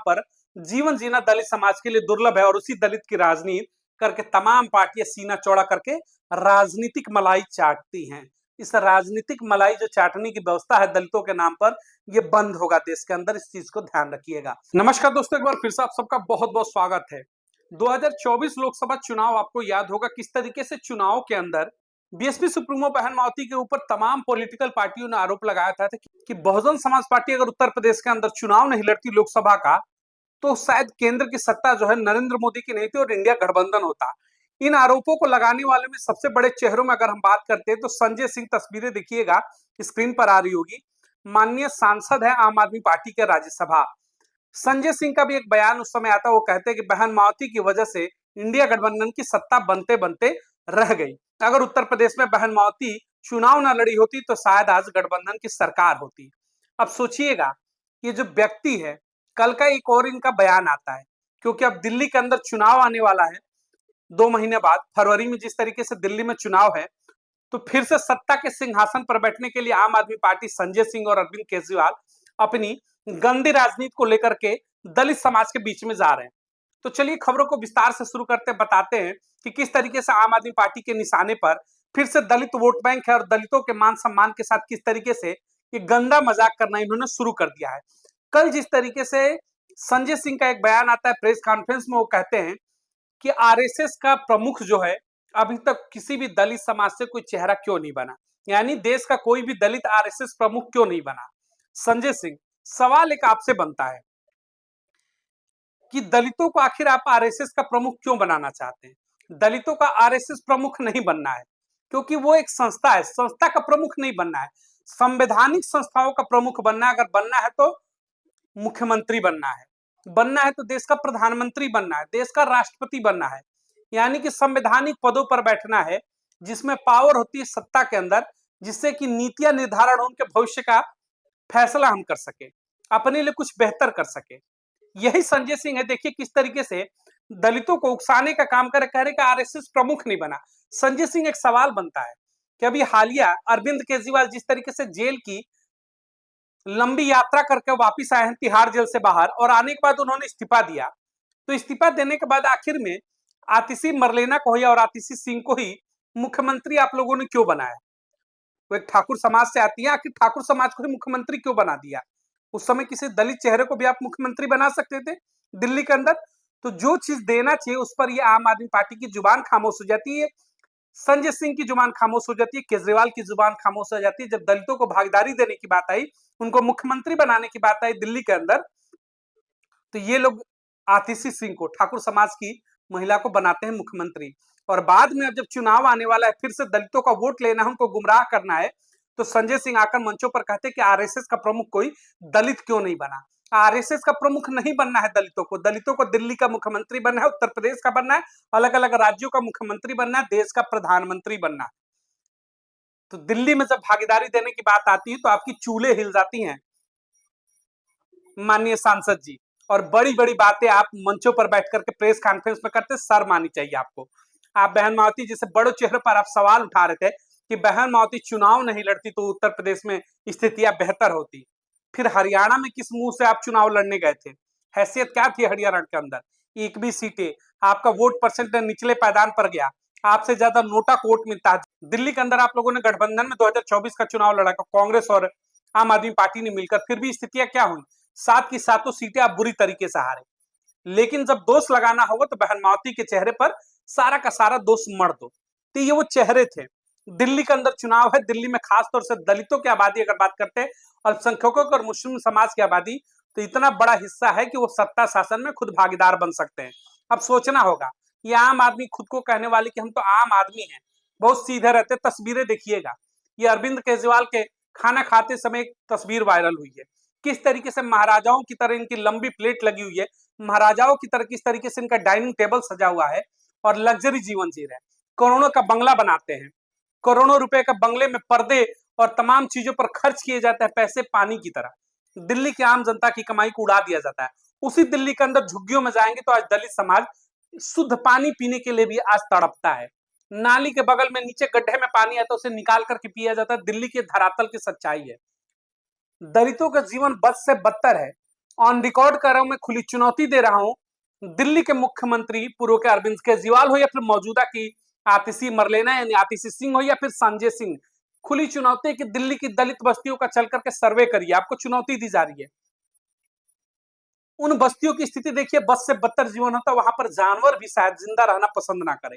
पर जीवन जीना दलित समाज के लिए दुर्लभ है और उसी दलित की राजनीति करके तमाम पार्टियां सीना चौड़ा करके राजनीतिक मलाई चाटती हैं। इस राजनीतिक मलाई जो चाटने की व्यवस्था है दलितों के नाम पर, ये बंद होगा देश के अंदर, इस चीज को ध्यान रखिएगा। नमस्कार दोस्तों, एक बार फिर से आप सबका बहुत बहुत स्वागत है। 2024 लोकसभा चुनाव आपको याद होगा किस तरीके से चुनाव के अंदर बीएसपी सुप्रीमो बहन मावती के ऊपर तमाम पॉलिटिकल पार्टियों ने आरोप लगाया था कि बहुजन समाज पार्टी अगर उत्तर प्रदेश के अंदर चुनाव नहीं लड़ती लोकसभा का, तो शायद केंद्र की सत्ता जो है नरेंद्र मोदी की नहीं थी और इंडिया गठबंधन होता। इन आरोपों को लगाने वाले में सबसे बड़े चेहरों में अगर हम बात करते हैं तो संजय सिंह, तस्वीरें देखिएगा स्क्रीन पर आ रही होगी, माननीय सांसद है आम आदमी पार्टी के राज्यसभा। संजय सिंह का भी एक बयान उस समय आता है, वो कहते हैं कि बहन मावती की वजह से इंडिया गठबंधन की सत्ता बनते बनते रह गई। अगर उत्तर प्रदेश में बहन मावती चुनाव न लड़ी होती तो शायद आज गठबंधन की सरकार होती। अब सोचिएगा, ये जो व्यक्ति है, कल का एक और इनका बयान आता है, क्योंकि अब दिल्ली के अंदर चुनाव आने वाला है 2 महीने बाद, फरवरी में जिस तरीके से दिल्ली में चुनाव है, तो फिर से सत्ता के सिंहासन पर बैठने के लिए आम आदमी पार्टी, संजय सिंह और अरविंद केजरीवाल अपनी गंदी राजनीति को लेकर के दलित समाज के बीच में जा रहे हैं। तो चलिए खबरों को विस्तार से शुरू करते बताते हैं कि किस तरीके से आम आदमी पार्टी के निशाने पर फिर से दलित वोट बैंक है और दलितों के मान सम्मान के साथ किस तरीके से ये गंदा मजाक करना इन्होंने शुरू कर दिया है। कल जिस तरीके से संजय सिंह का एक बयान आता है प्रेस कॉन्फ्रेंस में, वो कहते हैं कि आरएसएस का प्रमुख जो है अभी तक किसी भी दलित समाज से कोई चेहरा क्यों नहीं बना, यानी देश का कोई भी दलित आरएसएस प्रमुख क्यों नहीं बना। संजय सिंह, सवाल एक आपसे बनता है कि दलितों को आखिर आप आरएसएस का प्रमुख क्यों बनाना चाहते हैं। दलितों का आरएसएस प्रमुख नहीं बनना है, क्योंकि वो एक संस्था है, संस्था का प्रमुख नहीं बनना है, संवैधानिक संस्थाओं का प्रमुख बनना है। अगर बनना है तो मुख्यमंत्री बनना है तो देश का प्रधानमंत्री बनना है, देश का राष्ट्रपति बनना है, यानी कि संवैधानिक पदों पर बैठना है जिसमें पावर होती है सत्ता के अंदर, जिससे कि नीतियां निर्धारण हो, उनके भविष्य का फैसला हम कर सके, अपने लिए कुछ बेहतर कर सके। यही संजय सिंह है। देखिए किस तरीके से दलितों को उकसाने का काम करे, कह रहे कि आरएसएस प्रमुख नहीं बना। संजय सिंह, एक सवाल बनता है कि अभी हालिया अरविंद केजरीवाल जिस तरीके से जेल की लंबी यात्रा करके वापिस आए हैं तिहाड़ जेल से बाहर, और आने के बाद उन्होंने इस्तीफा दिया, तो इस्तीफा देने के बाद आखिर में आतिशी मरलेना को ही और आतिशी सिंह को ही मुख्यमंत्री आप लोगों ने क्यों बनाया। वो एक ठाकुर समाज से आती है, आखिर ठाकुर समाज को ही मुख्यमंत्री क्यों बना दिया। उस समय किसी दलित चेहरे को भी आप मुख्यमंत्री बना सकते थे दिल्ली के अंदर। तो जो चीज देना चाहिए उस पर ये आम आदमी पार्टी की जुबान खामोश हो जाती है, संजय सिंह की जुबान खामोश हो जाती है, केजरीवाल की जुबान खामोश हो जाती है। जब दलितों को भागीदारी देने की बात आई, उनको मुख्यमंत्री बनाने की बात आई दिल्ली के अंदर, तो ये लोग आतिशी सिंह को, ठाकुर समाज की महिला को बनाते हैं मुख्यमंत्री। और बाद में अब जब चुनाव आने वाला है, फिर से दलितों का वोट लेना है, उनको गुमराह करना है, तो संजय सिंह आकर मंचों पर कहते हैं कि आरएसएस का प्रमुख कोई दलित क्यों नहीं बना। आरएसएस का प्रमुख नहीं बनना है दलितों को दिल्ली का मुख्यमंत्री बनना है, उत्तर प्रदेश का बनना है, अलग अलग राज्यों का मुख्यमंत्री बनना है, देश का प्रधानमंत्री बनना है। तो दिल्ली में जब भागीदारी देने की बात आती है तो आपकी चूल्हे हिल जाती हैं माननीय सांसद जी, और बड़ी बड़ी बातें आप मंचों पर बैठ करके प्रेस कॉन्फ्रेंस में करते, शर्म आनी चाहिए आपको। आप बहन मावती जैसे बड़े चेहरे पर आप सवाल उठा रहे थे कि बहन मावती चुनाव नहीं लड़ती तो उत्तर प्रदेश में स्थितियां बेहतर होती, फिर हरियाणा में किस मुंह से आप चुनाव लड़ने गए थे। हैसियत क्या थी हरियाणा के अंदर, एक भी सीटें, आपका वोट परसेंट निचले पायदान पर गया, आपसे ज्यादा नोटा को वोट मिलता है। दिल्ली के अंदर आप लोगों ने गठबंधन में 2024 का चुनाव लड़ा, कांग्रेस और आम आदमी पार्टी ने मिलकर, फिर भी स्थितियां क्या हुई, 7 की 7 सीटें आप बुरी तरीके से हारे। लेकिन जब दोष लगाना होगा तो बहन मावती के चेहरे पर सारा का सारा दोष मर दो। तो ये वो चेहरे थे। दिल्ली के अंदर चुनाव है, दिल्ली में खासतौर से दलितों की आबादी अगर बात करते हैं, अल्पसंख्यकों और मुस्लिम समाज की आबादी, तो इतना बड़ा हिस्सा है कि वो सत्ता शासन में खुद भागीदार बन सकते हैं। अब सोचना होगा, ये आम आदमी खुद को कहने वाले कि हम तो आम आदमी हैं, बहुत सीधे रहते। तस्वीरें देखिएगा, ये अरविंद केजरीवाल के खाना खाते समय एक तस्वीर वायरल हुई है, किस तरीके से महाराजाओं की तरह इनकी लंबी प्लेट लगी हुई है, महाराजाओं की तरह किस तरीके से इनका डाइनिंग टेबल सजा हुआ है और लग्जरी जीवन जी रहे हैं। करोड़ों का बंगला बनाते हैं, करोड़ों रुपए का बंगले में पर्दे और तमाम चीजों पर खर्च किए जाते हैं, पैसे पानी की तरह दिल्ली की आम जनता की कमाई को उड़ा दिया जाता है। उसी दिल्ली के अंदर झुग्गियों में जाएंगे तो आज दलित समाज शुद्ध पानी पीने के लिए भी आज तड़पता है। नाली के बगल में नीचे गड्ढे में पानी आता है, उसे निकाल करके पिया जाता है। दिल्ली के धरातल की सच्चाई है, दलितों का जीवन बद से बदतर है। ऑन रिकॉर्ड कर रहा हूं, मैं खुली चुनौती दे रहा हूं दिल्ली के मुख्यमंत्री पूर्व के अरविंद केजरीवाल हो या फिर मौजूदा की आतिशी मरलेना यानी आतिशी सिंह हो या फिर संजय सिंह, खुली चुनौती है कि दिल्ली की दलित बस्तियों का चल करके सर्वे करिए। आपको चुनौती दी जा रही है। उन बस्तियों की स्थिति देखिए, बस से बदतर जीवन होता है, वहां पर जानवर भी शायद जिंदा रहना पसंद ना करे।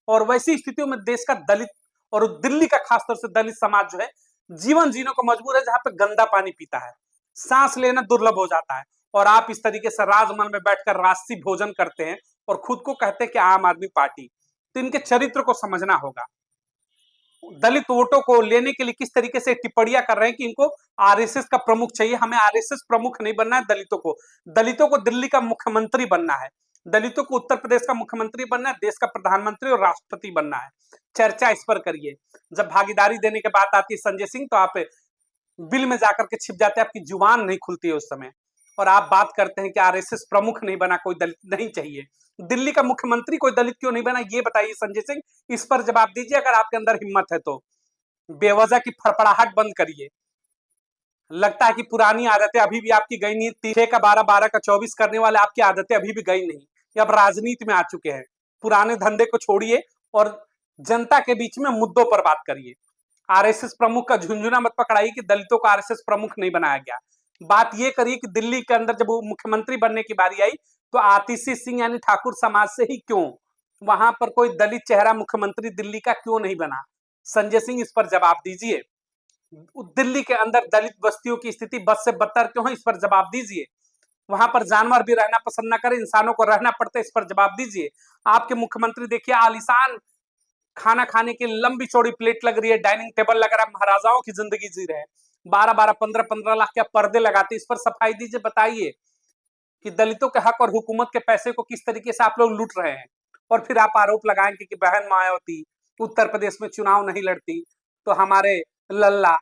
और वैसी स्थितियों में देश का दलित और दिल्ली का खासतौर से दलित समाज जो है जीवन जीने को मजबूर है, जहां पे गंदा पानी पीता है, सांस लेना दुर्लभ हो जाता है। और आप इस तरीके से राजमहल में बैठकर राष्ट्रीय भोजन करते हैं और खुद को कहते हैं कि आम आदमी पार्टी। तो इनके चरित्र को समझना होगा। दलित वोटों को लेने के लिए किस तरीके से टिप्पणियां कर रहे हैं कि इनको आरएसएस का प्रमुख चाहिए। हमें आरएसएस प्रमुख नहीं बनना है, दलितों को दिल्ली का मुख्यमंत्री बनना है, दलितों को उत्तर प्रदेश का मुख्यमंत्री बनना है, देश का प्रधानमंत्री और राष्ट्रपति बनना है। चर्चा इस पर करिए। जब भागीदारी देने की बात आती है संजय सिंह, तो आप बिल में जाकर के छिप जाते हैं, आपकी जुबान नहीं खुलती है उस समय। और आप बात करते हैं कि आरएसएस प्रमुख नहीं बना, कोई दलित नहीं चाहिए। दिल्ली का मुख्यमंत्री कोई दलित क्यों नहीं बना, ये बताइए संजय सिंह। इस पर जवाब दीजिए अगर आपके अंदर हिम्मत है तो। बेवजह की फड़फड़ाहट बंद करिए। लगता है कि पुरानी आदतें अभी भी आपकी गई नहीं। 6 का 12, 12 का 24 करने वाले आपकी आदतें अभी भी गई नहीं। ये अब राजनीति में आ चुके हैं। पुराने धंधे को छोड़िए और जनता के बीच में मुद्दों पर बात करिए। आरएसएस प्रमुख का झुंझुना मत पकड़ाइए कि दलितों को आरएसएस प्रमुख नहीं बनाया गया। बात ये करिए कि दिल्ली के अंदर जब वो मुख्यमंत्री बनने की बारी आई तो आतिशी सिंह यानी ठाकुर समाज से ही क्यों, वहां पर कोई दलित चेहरा मुख्यमंत्री दिल्ली का क्यों नहीं बना। संजय सिंह इस पर जवाब दीजिए। दिल्ली के अंदर दलित बस्तियों की स्थिति बद से बदतर क्यों है, इस पर जवाब दीजिए। वहां पर जानवर भी रहना पसंद ना करें, इंसानों को रहना पड़ता है, इस पर जवाब दीजिए। आपके मुख्यमंत्री देखिए आलिशान खाना खाने की लंबी चौड़ी प्लेट लग रही है, डाइनिंग टेबल लग रहा है, महाराजाओं की जिंदगी जी रहे हैं। 12-12, 15-15 लाख के पर्दे लगाते, इस पर सफाई दीजिए। बताइए कि दलितों के हक और हुकूमत के पैसे को किस तरीके से आप लोग लूट रहे हैं। और फिर आप आरोप लगाएंगे कि बहन मायावती उत्तर प्रदेश में चुनाव नहीं लड़ती तो हमारे लल्ला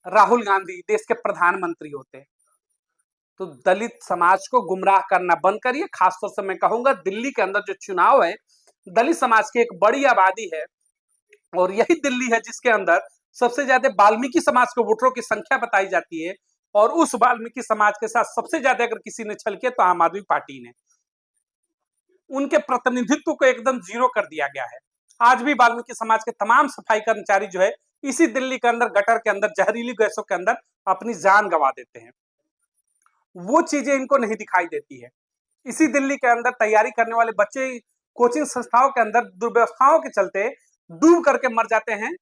राहुल गांधी देश के प्रधानमंत्री होते। तो दलित समाज को गुमराह करना बंद करिए। खासतौर से मैं कहूंगा दिल्ली के अंदर जो चुनाव है, दलित समाज की एक बड़ी आबादी है और यही दिल्ली है जिसके अंदर सबसे ज्यादा वाल्मीकि समाज के वोटरों की संख्या बताई जाती है। और उस वाल्मीकि समाज के साथ सबसे ज्यादा अगर किसी ने छल किया तो आम आदमी पार्टी ने। उनके प्रतिनिधित्व को एकदम जीरो कर दिया गया है। आज भी वाल्मीकि समाज के तमाम सफाई कर्मचारी जो है इसी दिल्ली के अंदर गटर के अंदर जहरीली गैसों के अंदर अपनी जान गंवा देते हैं। वो चीजें इनको नहीं दिखाई देती है। इसी दिल्ली के अंदर तैयारी करने वाले बच्चे कोचिंग संस्थाओं के अंदर दुर्व्यवस्थाओं के चलते डूब करके मर जाते हैं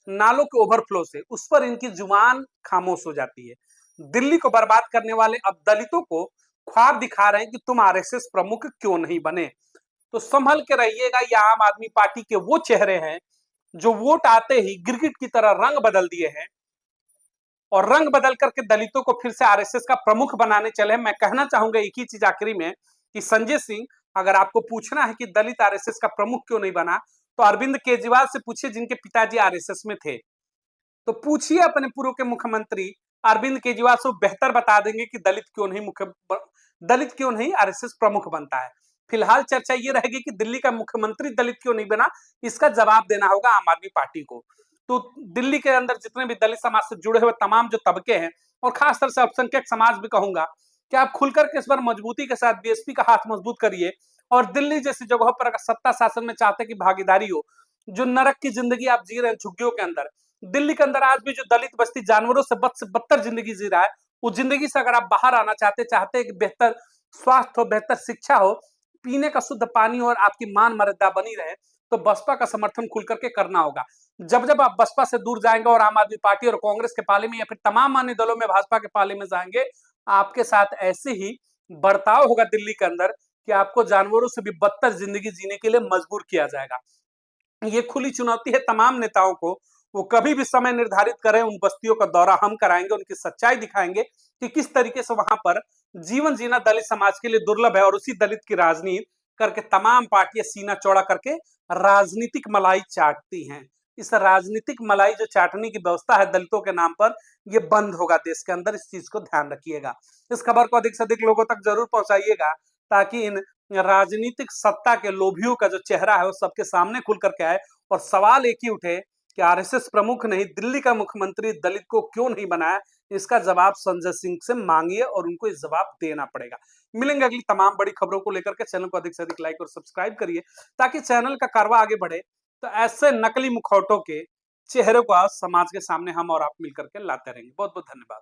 नालों के ओवरफ्लो से। उस पर इनकी जुबान खामोश हो जाती है। दिल्ली को बर्बाद करने वाले अब दलितों को ख्वाब दिखा रहे हैं कि तुम आरएसएस प्रमुख क्यों नहीं बने। तो संभल के रहिएगा। ये आम आदमी पार्टी के वो चेहरे हैं जो वोट आते ही गिरगिट की तरह रंग बदल दिए हैं और रंग बदल करके दलितों को फिर से आरएसएस का प्रमुख बनाने चले। मैं कहना चाहूंगा एक ही चीज आखिरी में कि संजय सिंह, अगर आपको पूछना है कि दलित आरएसएस का प्रमुख क्यों नहीं बना तो अरविंद केजरीवाल से पूछिए जिनके पिताजी आरएसएस में थे। तो पूछिए अपने पूर्व के मुख्यमंत्री अरविंद केजरीवाल से, बेहतर बता देंगे कि दलित क्यों नहीं आरएसएस प्रमुख बनता है। फिलहाल चर्चा ये रहेगी कि दिल्ली का मुख्यमंत्री दलित क्यों नहीं बना, इसका जवाब देना होगा आम आदमी पार्टी को। तो दिल्ली के अंदर जितने भी दलित समाज से जुड़े हुए तमाम जो तबके हैं और खासतौर से अल्पसंख्यक समाज भी कहूंगा कि आप खुलकर के इस बार मजबूती के साथ बीएसपी का हाथ मजबूत करिए। और दिल्ली जैसी जगहों पर अगर सत्ता शासन में चाहते कि भागीदारी हो, जो नरक की जिंदगी आप जी रहे हैं झुग्गियों के अंदर, दिल्ली के अंदर आज भी जो दलित बस्ती जानवरों से बदतर जिंदगी जी रहा है, उस जिंदगी से अगर आप बाहर आना चाहते हैं कि बेहतर स्वास्थ्य हो, बेहतर शिक्षा हो, पीने का शुद्ध पानी और आपकी मान मर्यादा बनी रहे, तो बसपा का समर्थन खुल करके करना होगा। जब आप बसपा से दूर जाएंगे और आम आदमी पार्टी और कांग्रेस के पाले में या फिर तमाम अन्य दलों में भाजपा के पाले में जाएंगे, आपके साथ ऐसे ही बर्ताव होगा दिल्ली के अंदर कि आपको जानवरों से भी बदतर जिंदगी जीने के लिए मजबूर किया जाएगा। ये खुली चुनौती है तमाम नेताओं को। वो कभी भी समय निर्धारित करें, उन बस्तियों का दौरा हम कराएंगे, उनकी सच्चाई दिखाएंगे कि किस तरीके से वहां पर जीवन जीना दलित समाज के लिए दुर्लभ है। और उसी दलित की राजनीति करके तमाम पार्टियां सीना चौड़ा करके राजनीतिक मलाई चाटती हैं। इस राजनीतिक मलाई जो चाटने की व्यवस्था है दलितों के नाम पर, ये बंद होगा देश के अंदर। इस चीज को ध्यान रखिएगा। इस खबर को अधिक से अधिक लोगों तक जरूर पहुंचाइएगा ताकि इन राजनीतिक सत्ता के लोभियों का जो चेहरा है वो सबके सामने खुल करके आए। और सवाल एक ही उठे कि आरएसएस प्रमुख नहीं, दिल्ली का मुख्यमंत्री दलित को क्यों नहीं बनाया। इसका जवाब संजय सिंह से मांगिए और उनको इस जवाब देना पड़ेगा। मिलेंगे अगली तमाम बड़ी खबरों को लेकर के। चैनल को अधिक से अधिक लाइक और सब्सक्राइब करिए ताकि चैनल का कारवा आगे बढ़े। तो ऐसे नकली मुखौटों के चेहरों को आज समाज के सामने हम और आप मिलकर के लाते रहेंगे। बहुत बहुत धन्यवाद।